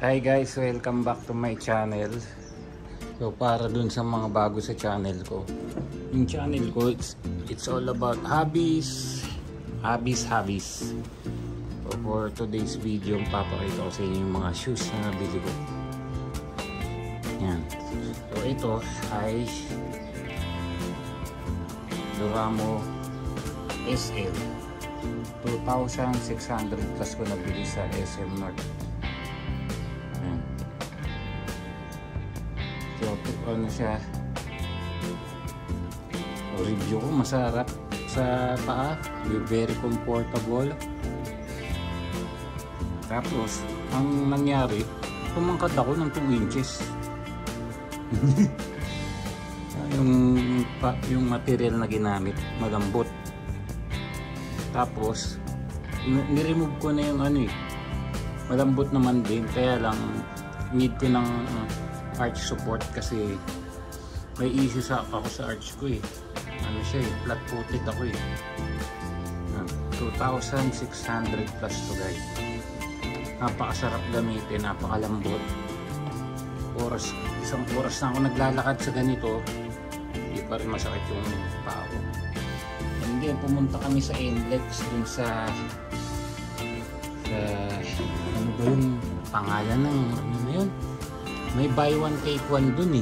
Hi guys, welcome back to my channel. So para dun sa mga bago sa channel ko, yung channel ko it's all about hobbies. So for today's video, papakita ko sa inyo yung mga shoes na nabili ko. Yan. So ito ay Duramo SL 2,600 plus ko nabili sa SM North. So, ano siya, review ko, masarap sa paa, very comfortable. Tapos ang nangyari, tumangkad ako ng 2 inches. yung material na ginamit malambot. Tapos ni-remove ko na yung ano malambot naman din, kaya lang need ko ng arch support kasi may issue ako sa arch ko ano siya flat footed ako 2,600 plus to guys. Napakasarap gamitin, napakalambot. Isang oras na ako naglalakad sa ganito, hindi pa rin masakit yung paa ko. And then pumunta kami sa NLEX dun sa ano ba yung pangalan ng ano na yun, may buy one take one dun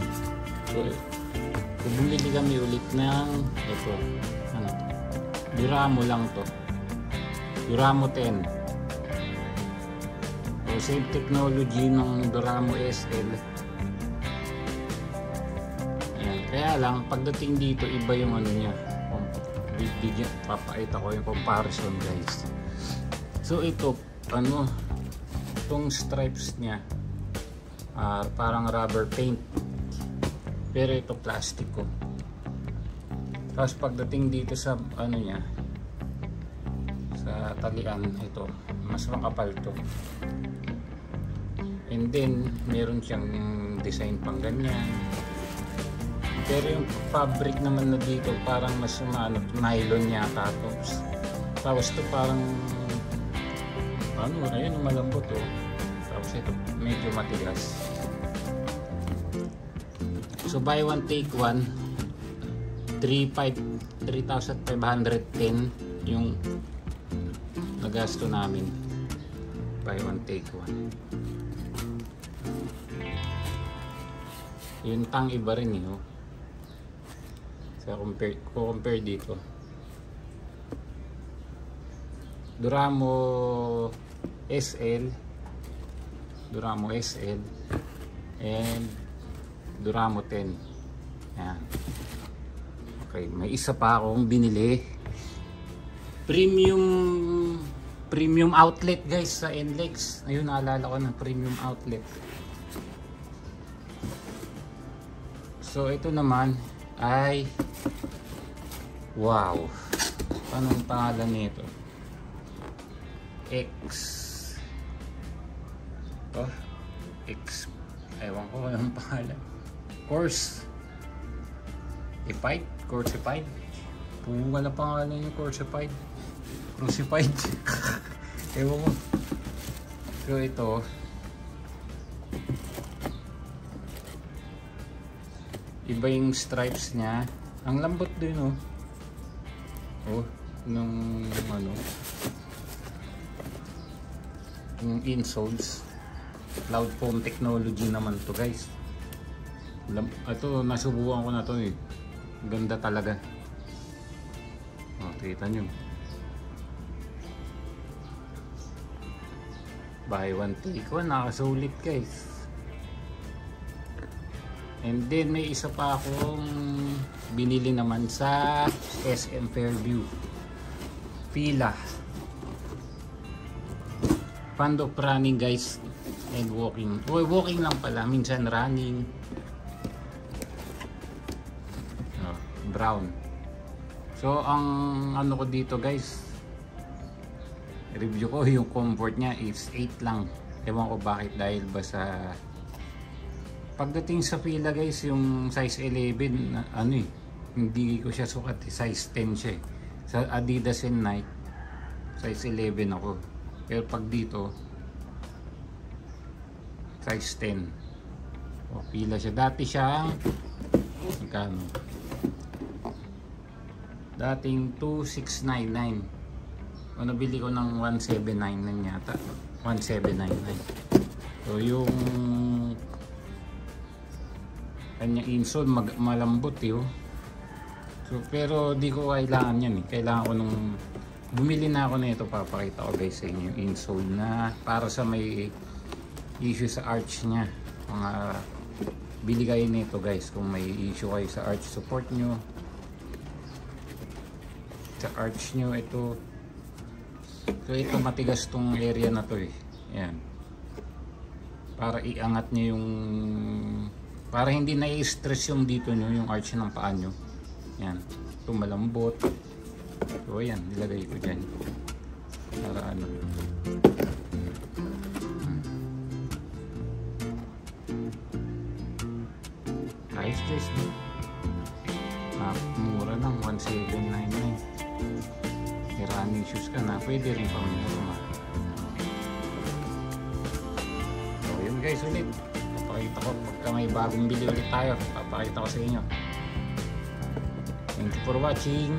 So bumili kami ulit ng ito, ano, Duramo lang to, Duramo 10. So same technology ng Duramo SL. Ayan, kaya lang pagdating dito iba yung ano niya. Papakita ko yung comparison guys. So ito ano, itong stripes niya parang rubber paint, pero ito plastic ko. Tapos pagdating dito sa ano niya, sa talian, ito mas makapal to. And then meron siyang design pang ganyan, pero yung fabric naman na dito parang mas nylon yata to. Tapos ito parang ano, ayun malambot Tapos ito medyo matigas. So buy one take one, 3,510 yung nagasto namin. Buy one take one. Yung tang iba rin So compare dito. Duramo SL and Duramo 10. Yan. Okay, may isa pa akong binili. Premium outlet guys sa NLEX. Ayun, naalala ko ng premium outlet. So ito naman ay wow. Paano ang pangalan nito? Ewan ko anong pangalan. Crucified. Wala pangalan yung Crucified. Ewan ko. So ito iba yung stripes niya. Ang lambot din nung ano, yung insoles. Cloud foam technology naman to guys. Ito nasubukan ko na to Ganda talaga. Kita nyo. Buy one take one, nakasulit guys. And then may isa pa akong binili naman sa SM Fairview. Fila. Fond of running guys and walking. Walking lang pala, minsan running. Brown. So ang ano ko dito guys, review ko, yung comfort niya is 8 lang. Ewan ko bakit, dahil ba sa pagdating sa fila guys, yung size 11 hindi ko siya sukat, size 10 siya sa Adidas and Nike size 11 ako. Pero pag dito size 10. O, pila siya. Dati siyang magkano? Dating 2,699. O, nabili ko ng 1,799 yata. 1,799. So yung kanyang insole malambot yun. So, pero di ko kailangan yan eh. Kailangan ko nung bumili na ako na ito, papakita ko guys sa inyo yung insole na para sa may issue sa arch nya. Mga bili kayo nito guys kung may issue kayo sa arch support nyo, sa arch nyo. Ito, so ito matigas tong area na to eh. Yan, para iangat nyo yung, para hindi na-stress yung dito nyo, yung arch ng paa nyo. Yan, ito malambot. So ayan, nilagay ko dyan para ano. Ayos guys, no? Mura lang, 1,799. May running shoes ka na, pwede rin pamura. So yun guys, ulit papakita ko pagka may bagong bili ulit tayo, papakita ko sa inyo. Thank you for watching.